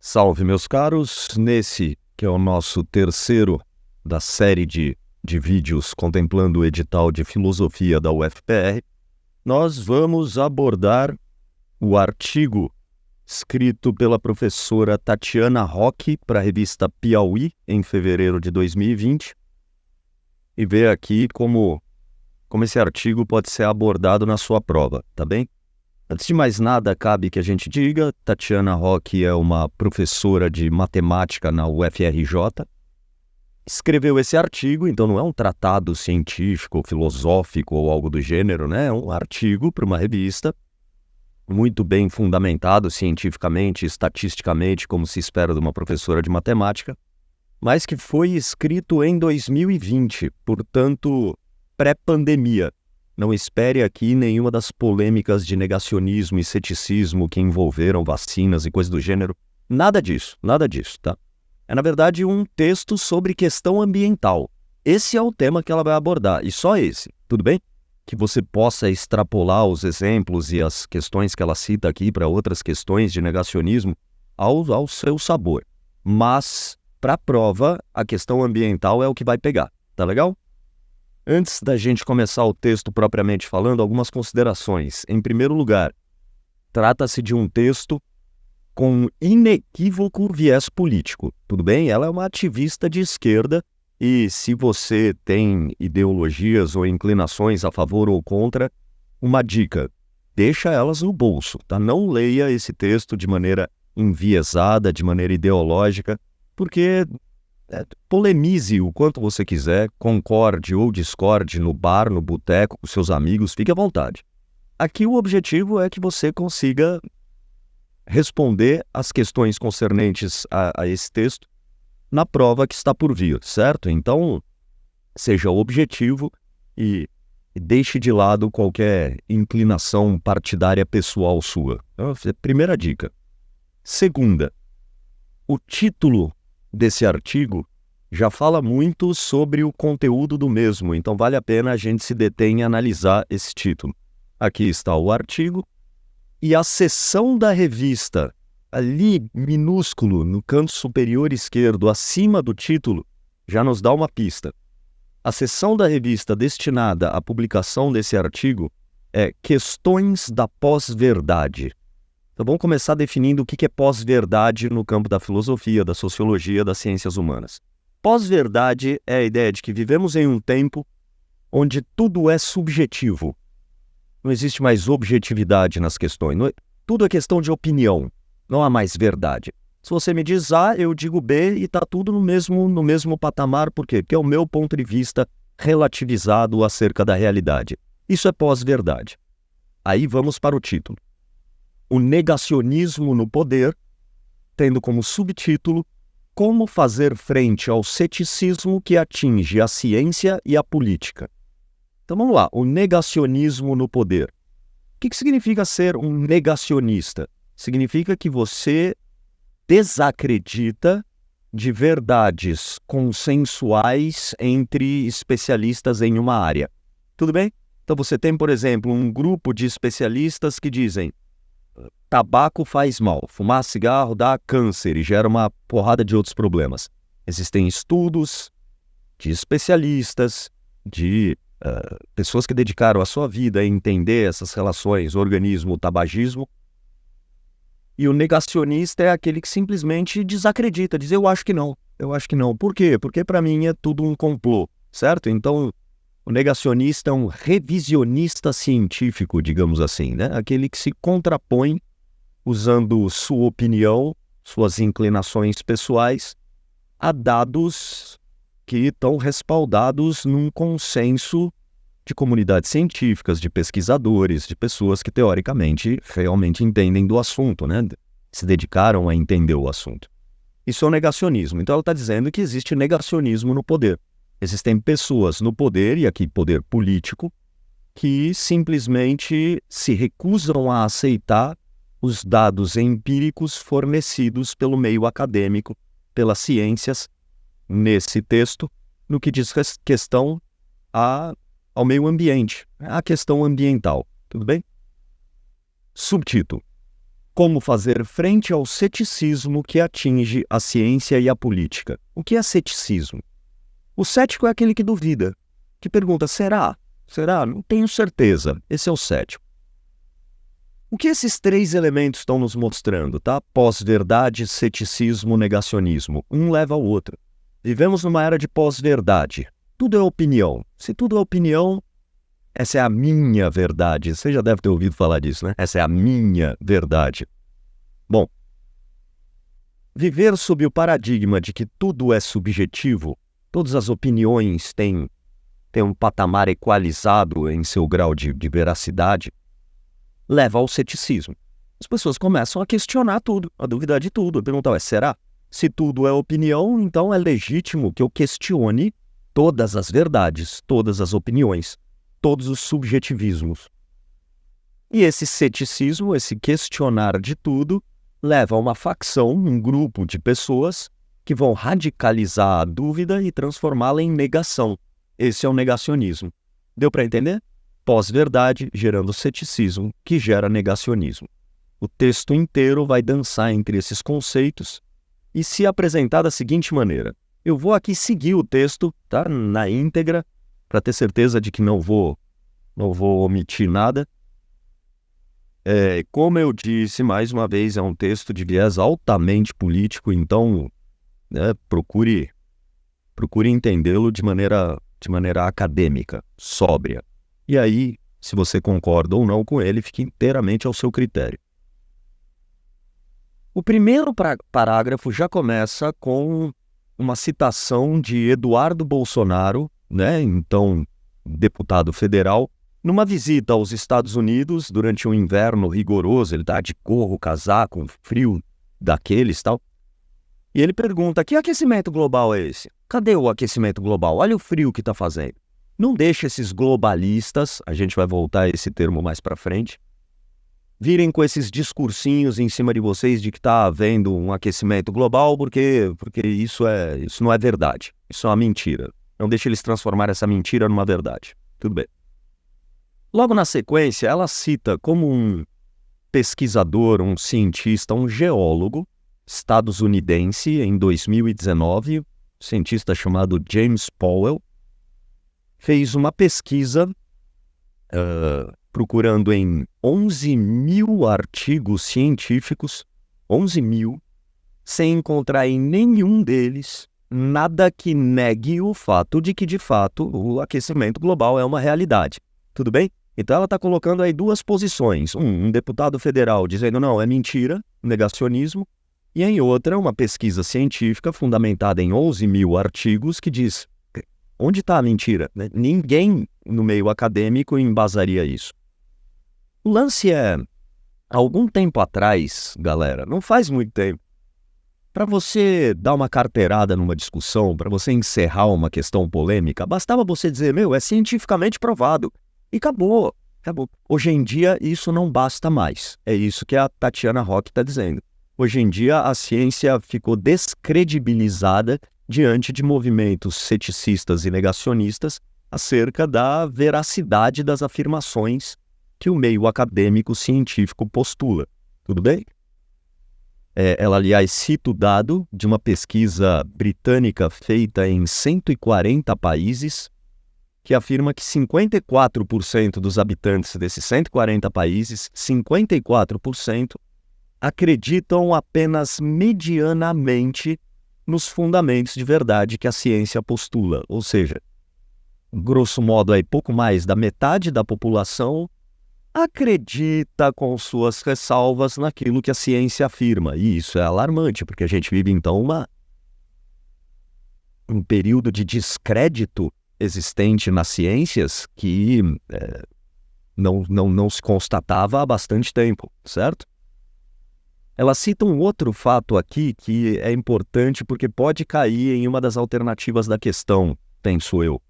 Salve, meus caros! Nesse, que é o nosso terceiro da série de vídeos contemplando o edital de filosofia da UFPR, nós vamos abordar o artigo escrito pela professora Tatiana Roque para a revista Piauí, em fevereiro de 2020, e ver aqui como esse artigo pode ser abordado na sua prova, tá bem? Antes de mais nada, cabe que a gente diga, Tatiana Roque é uma professora de matemática na UFRJ, escreveu esse artigo, então não é um tratado científico, filosófico ou algo do gênero, né? É um artigo para uma revista, muito bem fundamentado cientificamente, estatisticamente, como se espera de uma professora de matemática, mas que foi escrito em 2020, portanto, pré-pandemia. Não espere aqui nenhuma das polêmicas de negacionismo e ceticismo que envolveram vacinas e coisas do gênero. Nada disso, tá? É, na verdade, um texto sobre questão ambiental. Esse é o tema que ela vai abordar, e só esse, tudo bem? Que você possa extrapolar os exemplos e as questões que ela cita aqui para outras questões de negacionismo ao seu sabor. Mas, para a prova, a questão ambiental é o que vai pegar, tá legal? Antes da gente começar o texto propriamente falando, algumas considerações. Em primeiro lugar, trata-se de um texto com inequívoco viés político, tudo bem? Ela é uma ativista de esquerda e se você tem ideologias ou inclinações a favor ou contra, uma dica, deixa elas no bolso, tá? Não leia esse texto de maneira enviesada, de maneira ideológica, porque polemize o quanto você quiser, concorde ou discorde no bar, no boteco, com seus amigos, fique à vontade. Aqui o objetivo é que você consiga responder as questões concernentes a esse texto na prova que está por vir, certo? Então, seja objetivo e deixe de lado qualquer inclinação partidária pessoal sua. Primeira dica. Segunda, o título desse artigo já fala muito sobre o conteúdo do mesmo, então vale a pena a gente se deter em analisar esse título. Aqui está o artigo e a seção da revista, ali minúsculo no canto superior esquerdo, acima do título, já nos dá uma pista. A seção da revista destinada à publicação desse artigo é Questões da Pós-Verdade. Então vamos começar definindo o que é pós-verdade no campo da filosofia, da sociologia, das ciências humanas. Pós-verdade é a ideia de que vivemos em um tempo onde tudo é subjetivo. Não existe mais objetividade nas questões. Tudo é questão de opinião. Não há mais verdade. Se você me diz A, eu digo B e está tudo no mesmo patamar. Por quê? Porque é o meu ponto de vista relativizado acerca da realidade. Isso é pós-verdade. Aí vamos para o título. O negacionismo no poder, tendo como subtítulo Como fazer frente ao ceticismo que atinge a ciência e a política. Então vamos lá, o negacionismo no poder. O que significa ser um negacionista? Significa que você desacredita de verdades consensuais entre especialistas em uma área. Tudo bem? Então você tem, por exemplo, um grupo de especialistas que dizem tabaco faz mal, fumar cigarro dá câncer e gera uma porrada de outros problemas. Existem estudos de especialistas, de pessoas que dedicaram a sua vida a entender essas relações organismo-tabagismo. E o negacionista é aquele que simplesmente desacredita, diz eu acho que não. Por quê? Porque para mim é tudo um complô, certo? Então o negacionista é um revisionista científico, digamos assim, né? Aquele que se contrapõe usando sua opinião, suas inclinações pessoais, a dados que estão respaldados num consenso de comunidades científicas, de pesquisadores, de pessoas que teoricamente realmente entendem do assunto, né? Se dedicaram a entender o assunto. Isso é o negacionismo. Então ela está dizendo que existe negacionismo no poder. Existem pessoas no poder, e aqui poder político, que simplesmente se recusam a aceitar os dados empíricos fornecidos pelo meio acadêmico, pelas ciências, nesse texto, no que diz questão ao meio ambiente, à questão ambiental. Tudo bem? Subtítulo. Como fazer frente ao ceticismo que atinge a ciência e a política. O que é ceticismo? O cético é aquele que duvida, que pergunta, será? Será? Não tenho certeza. Esse é o cético. O que esses três elementos estão nos mostrando, tá? Pós-verdade, ceticismo, negacionismo. Um leva ao outro. Vivemos numa era de pós-verdade. Tudo é opinião. Se tudo é opinião, essa é a minha verdade. Você já deve ter ouvido falar disso, né? Essa é a minha verdade. Bom, viver sob o paradigma de que tudo é subjetivo, todas as opiniões têm um patamar equalizado em seu grau de veracidade, leva ao ceticismo. As pessoas começam a questionar tudo, a duvidar de tudo, a perguntar, será? Se tudo é opinião, então é legítimo que eu questione todas as verdades, todas as opiniões, todos os subjetivismos. E esse ceticismo, esse questionar de tudo, leva a uma facção, um grupo de pessoas que vão radicalizar a dúvida e transformá-la em negação. Esse é o negacionismo. Deu para entender? Pós-verdade gerando ceticismo, que gera negacionismo. O texto inteiro vai dançar entre esses conceitos e se apresentar da seguinte maneira. Eu vou aqui seguir o texto, tá, na íntegra, para ter certeza de que não vou omitir nada. Como eu disse, mais uma vez, é um texto de viés altamente político, então procure entendê-lo de maneira acadêmica, sóbria. E aí, se você concorda ou não com ele, fique inteiramente ao seu critério. O primeiro parágrafo já começa com uma citação de Eduardo Bolsonaro, né, então deputado federal, numa visita aos Estados Unidos durante um inverno rigoroso. Ele está de gorro, casaco, frio daqueles e tal. E ele pergunta, que aquecimento global é esse? Cadê o aquecimento global? Olha o frio que está fazendo. Não deixe esses globalistas, a gente vai voltar a esse termo mais para frente, virem com esses discursinhos em cima de vocês de que está havendo um aquecimento global, porque isso não é verdade. Isso é uma mentira. Não deixe eles transformar essa mentira numa verdade. Tudo bem. Logo na sequência, ela cita como um pesquisador, um cientista, um geólogo estadunidense em 2019, um cientista chamado James Powell, fez uma pesquisa procurando em 11 mil artigos científicos, 11 mil, sem encontrar em nenhum deles nada que negue o fato de que, de fato, o aquecimento global é uma realidade. Tudo bem? Então ela está colocando aí duas posições. Um deputado federal dizendo não, é mentira, negacionismo, e em outra, uma pesquisa científica fundamentada em 11 mil artigos que diz onde está a mentira? Ninguém no meio acadêmico embasaria isso. O lance é, há algum tempo atrás, galera, não faz muito tempo, para você dar uma carteirada numa discussão, para você encerrar uma questão polêmica, bastava você dizer, é cientificamente provado. E acabou. Hoje em dia, isso não basta mais. É isso que a Tatiana Rock está dizendo. Hoje em dia, a ciência ficou descredibilizada diante de movimentos ceticistas e negacionistas acerca da veracidade das afirmações que o meio acadêmico científico postula. Tudo bem? Ela, aliás, cita o dado de uma pesquisa britânica feita em 140 países, que afirma que 54% dos habitantes desses 140 países, 54%, acreditam apenas medianamente nos fundamentos de verdade que a ciência postula. Ou seja, grosso modo, aí, pouco mais da metade da população acredita com suas ressalvas naquilo que a ciência afirma. E isso é alarmante, porque a gente vive, então, um período de descrédito existente nas ciências que não se constatava há bastante tempo, certo? Ela cita um outro fato aqui que é importante porque pode cair em uma das alternativas da questão, penso eu.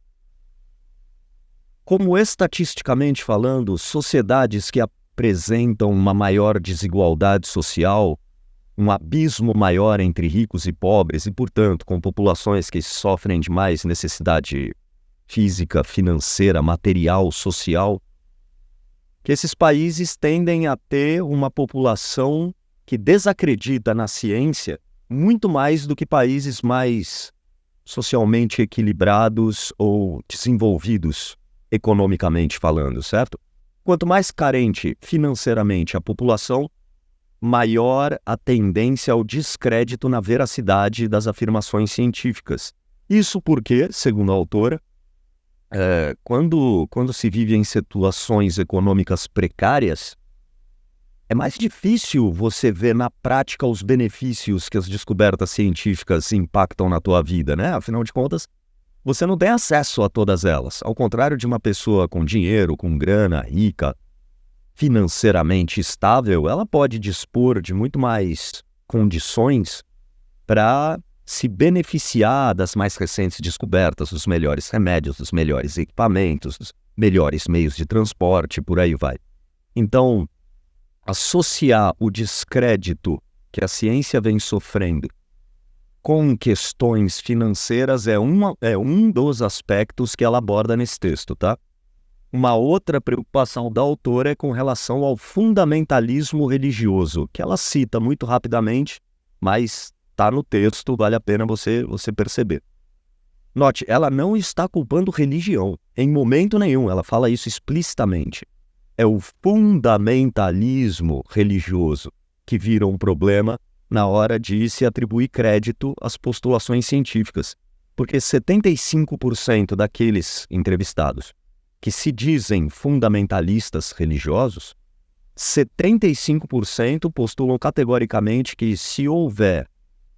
Como estatisticamente falando, sociedades que apresentam uma maior desigualdade social, um abismo maior entre ricos e pobres e, portanto, com populações que sofrem de mais necessidade física, financeira, material, social, que esses países tendem a ter uma população que desacredita na ciência muito mais do que países mais socialmente equilibrados ou desenvolvidos economicamente falando, certo? Quanto mais carente financeiramente a população, maior a tendência ao descrédito na veracidade das afirmações científicas. Isso porque, segundo a autora, quando se vive em situações econômicas precárias, é mais difícil você ver na prática os benefícios que as descobertas científicas impactam na tua vida, né? Afinal de contas, você não tem acesso a todas elas. Ao contrário de uma pessoa com dinheiro, com grana, rica, financeiramente estável, ela pode dispor de muito mais condições para se beneficiar das mais recentes descobertas, dos melhores remédios, dos melhores equipamentos, dos melhores meios de transporte, por aí vai. Então, associar o descrédito que a ciência vem sofrendo com questões financeiras é um dos aspectos que ela aborda nesse texto, tá? Uma outra preocupação da autora é com relação ao fundamentalismo religioso, que ela cita muito rapidamente, mas está no texto, vale a pena você perceber. Note, ela não está culpando religião, em momento nenhum, ela fala isso explicitamente. É o fundamentalismo religioso que vira um problema na hora de se atribuir crédito às postulações científicas, porque 75% daqueles entrevistados que se dizem fundamentalistas religiosos, 75% postulam categoricamente que se houver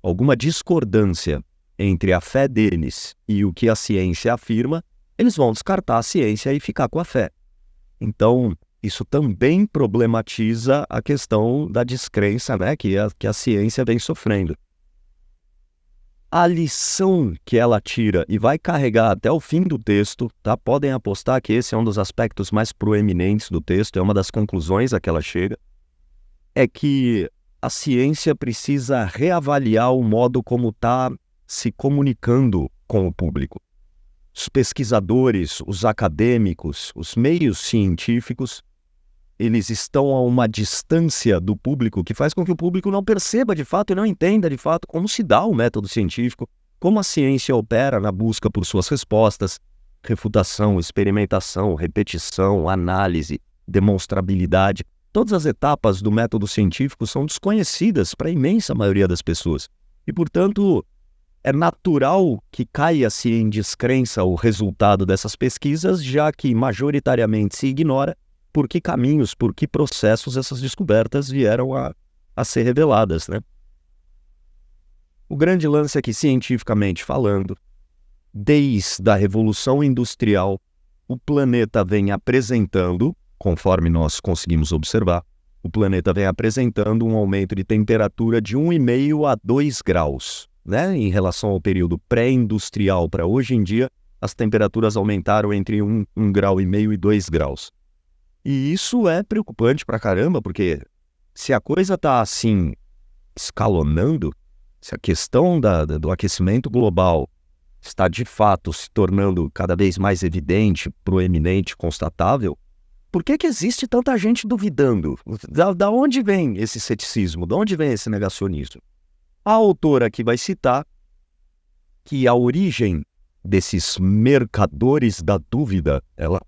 alguma discordância entre a fé deles e o que a ciência afirma, eles vão descartar a ciência e ficar com a fé. Então, isso também problematiza a questão da descrença, né, que a ciência vem sofrendo. A lição que ela tira e vai carregar até o fim do texto, tá? Podem apostar que esse é um dos aspectos mais proeminentes do texto, é uma das conclusões a que ela chega, é que a ciência precisa reavaliar o modo como está se comunicando com o público. Os pesquisadores, os acadêmicos, os meios científicos, eles estão a uma distância do público que faz com que o público não perceba de fato e não entenda de fato como se dá o método científico, como a ciência opera na busca por suas respostas, refutação, experimentação, repetição, análise, demonstrabilidade. Todas as etapas do método científico são desconhecidas para a imensa maioria das pessoas. E, portanto, é natural que caia-se em descrença o resultado dessas pesquisas, já que majoritariamente se ignora por que caminhos, por que processos essas descobertas vieram a ser reveladas, né? O grande lance é que, cientificamente falando, desde a Revolução Industrial, o planeta vem apresentando, conforme nós conseguimos observar, o planeta vem apresentando um aumento de temperatura de 1,5 a 2 graus, né? Em relação ao período pré-industrial para hoje em dia, as temperaturas aumentaram entre 1,5 grau e 2 graus. E isso é preocupante pra caramba, porque se a coisa está assim, escalonando, se a questão do aquecimento global está de fato se tornando cada vez mais evidente, proeminente, constatável, por que existe tanta gente duvidando? Da onde vem esse ceticismo? De onde vem esse negacionismo? A autora aqui vai citar que a origem desses mercadores da dúvida, ela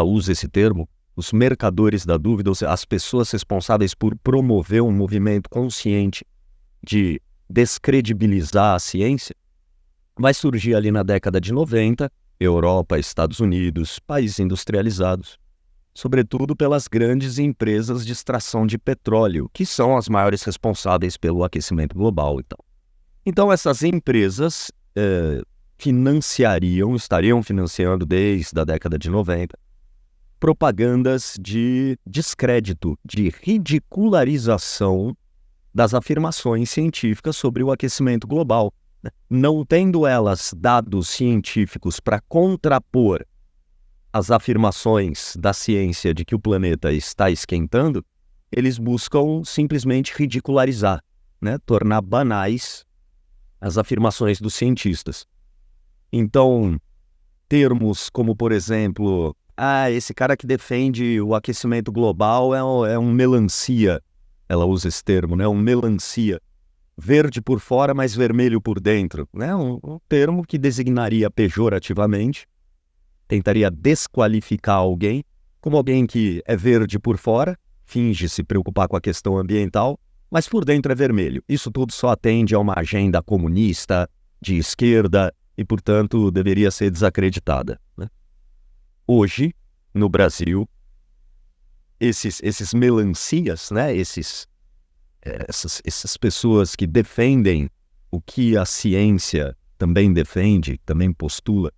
usa esse termo, os mercadores da dúvida, ou seja, as pessoas responsáveis por promover um movimento consciente de descredibilizar a ciência, vai surgir ali na década de 90, Europa, Estados Unidos, países industrializados, sobretudo pelas grandes empresas de extração de petróleo, que são as maiores responsáveis pelo aquecimento global e tal. Então essas empresas estariam financiando desde a década de 90, propagandas de descrédito, de ridicularização das afirmações científicas sobre o aquecimento global. Não tendo elas dados científicos para contrapor as afirmações da ciência de que o planeta está esquentando, eles buscam simplesmente ridicularizar, né? Tornar banais as afirmações dos cientistas. Então, termos como, por exemplo, esse cara que defende o aquecimento global é um melancia. Ela usa esse termo, né? Um melancia. Verde por fora, mas vermelho por dentro. Né? Um termo que designaria pejorativamente, tentaria desqualificar alguém como alguém que é verde por fora, finge se preocupar com a questão ambiental, mas por dentro é vermelho. Isso tudo só atende a uma agenda comunista, de esquerda, e, portanto, deveria ser desacreditada. Né? Hoje, no Brasil, esses melancias, né? Essas pessoas que defendem o que a ciência também defende, também postula,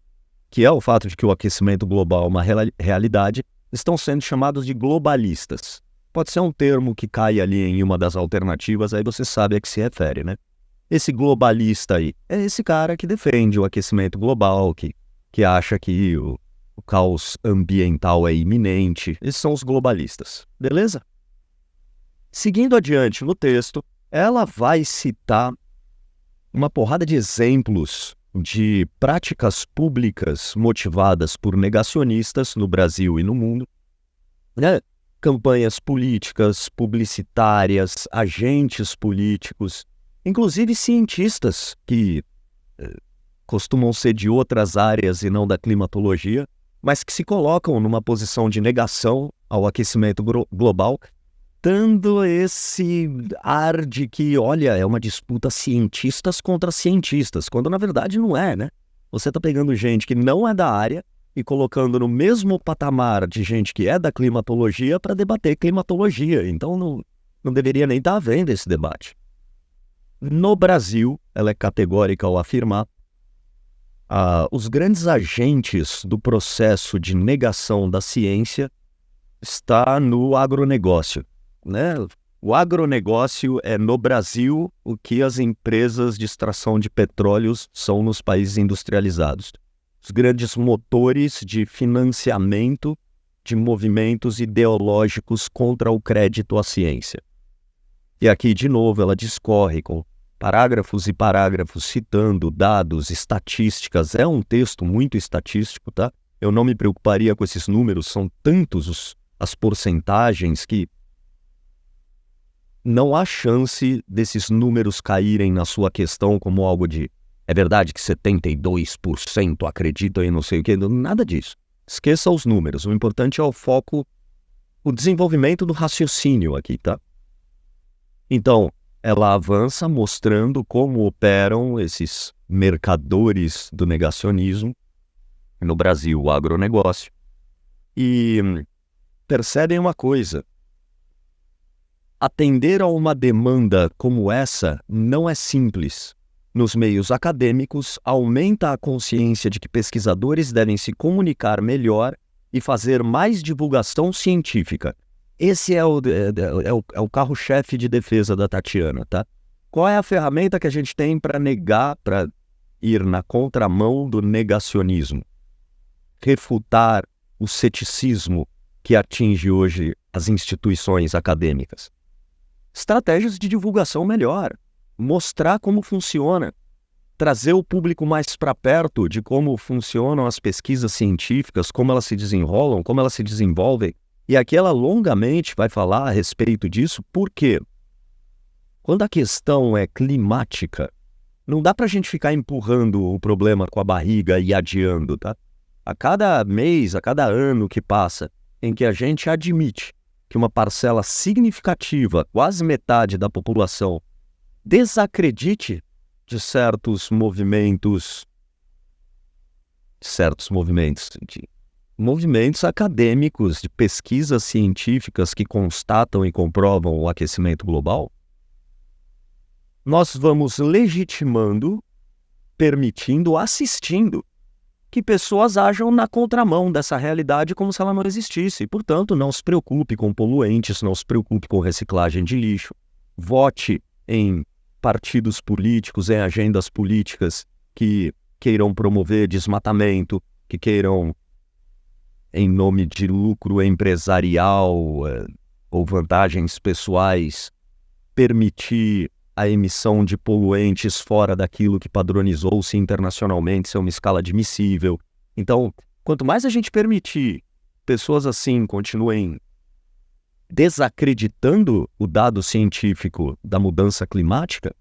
que é o fato de que o aquecimento global é uma realidade, estão sendo chamados de globalistas. Pode ser um termo que cai ali em uma das alternativas, aí você sabe a que se refere, né? Esse globalista aí é esse cara que defende o aquecimento global, que acha que o caos ambiental é iminente. Esses são os globalistas, beleza? Seguindo adiante no texto, ela vai citar uma porrada de exemplos de práticas públicas motivadas por negacionistas no Brasil e no mundo, né? Campanhas políticas, publicitárias, agentes políticos, inclusive cientistas que costumam ser de outras áreas e não da climatologia, mas que se colocam numa posição de negação ao aquecimento global, dando esse ar de que, olha, é uma disputa cientistas contra cientistas, quando na verdade não é, né? Você está pegando gente que não é da área e colocando no mesmo patamar de gente que é da climatologia para debater climatologia. Então não deveria nem estar havendo esse debate. No Brasil, ela é categórica ao afirmar, os grandes agentes do processo de negação da ciência está no agronegócio. Né? O agronegócio é, no Brasil, o que as empresas de extração de petróleo são nos países industrializados. Os grandes motores de financiamento de movimentos ideológicos contra o crédito à ciência. E aqui, de novo, ela discorre com parágrafos e parágrafos citando dados, estatísticas. É um texto muito estatístico, tá? Eu não me preocuparia com esses números, são tantos as porcentagens que não há chance desses números caírem na sua questão como algo de é verdade que 72% acreditam em não sei o que, nada disso. Esqueça os números, o importante é o foco, o desenvolvimento do raciocínio aqui, tá? Então, ela avança mostrando como operam esses mercadores do negacionismo, no Brasil, o agronegócio, e percebem uma coisa: atender a uma demanda como essa não é simples. Nos meios acadêmicos, aumenta a consciência de que pesquisadores devem se comunicar melhor e fazer mais divulgação científica. Esse é o carro-chefe de defesa da Tatiana, tá? Qual é a ferramenta que a gente tem para negar, para ir na contramão do negacionismo? Refutar o ceticismo que atinge hoje as instituições acadêmicas. Estratégias de divulgação melhor. Mostrar como funciona, trazer o público mais para perto de como funcionam as pesquisas científicas, como elas se desenrolam, como elas se desenvolvem. E aqui ela longamente vai falar a respeito disso, porque quando a questão é climática, não dá para a gente ficar empurrando o problema com a barriga e adiando, tá? A cada mês, a cada ano que passa, em que a gente admite que uma parcela significativa, quase metade da população, desacredite de certos movimentos acadêmicos, de pesquisas científicas que constatam e comprovam o aquecimento global, nós vamos legitimando, permitindo, assistindo que pessoas ajam na contramão dessa realidade como se ela não existisse. Portanto, não se preocupe com poluentes, não se preocupe com reciclagem de lixo, vote em partidos políticos, em agendas políticas que queiram promover desmatamento, que queiram, em nome de lucro empresarial ou vantagens pessoais, permitir a emissão de poluentes fora daquilo que padronizou-se internacionalmente ser uma escala admissível. Então, quanto mais a gente permitir pessoas assim continuem desacreditando o dado científico da mudança climática,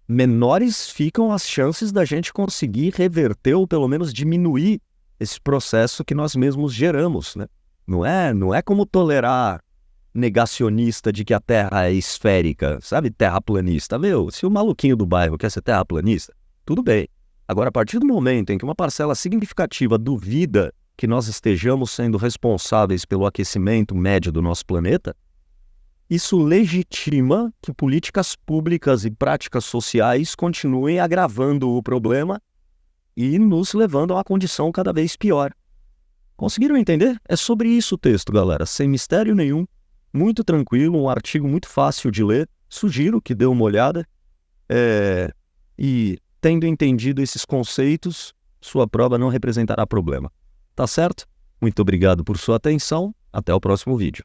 menores ficam as chances da gente conseguir reverter ou pelo menos diminuir esse processo que nós mesmos geramos, né? Não é como tolerar negacionista de que a Terra é esférica, sabe? Terraplanista. Meu, se o maluquinho do bairro quer ser terraplanista, tudo bem. Agora, a partir do momento em que uma parcela significativa duvida que nós estejamos sendo responsáveis pelo aquecimento médio do nosso planeta, isso legitima que políticas públicas e práticas sociais continuem agravando o problema e nos levando a uma condição cada vez pior. Conseguiram entender? É sobre isso o texto, galera, sem mistério nenhum, muito tranquilo, um artigo muito fácil de ler, sugiro que dê uma olhada, e tendo entendido esses conceitos, sua prova não representará problema. Tá certo? Muito obrigado por sua atenção, até o próximo vídeo.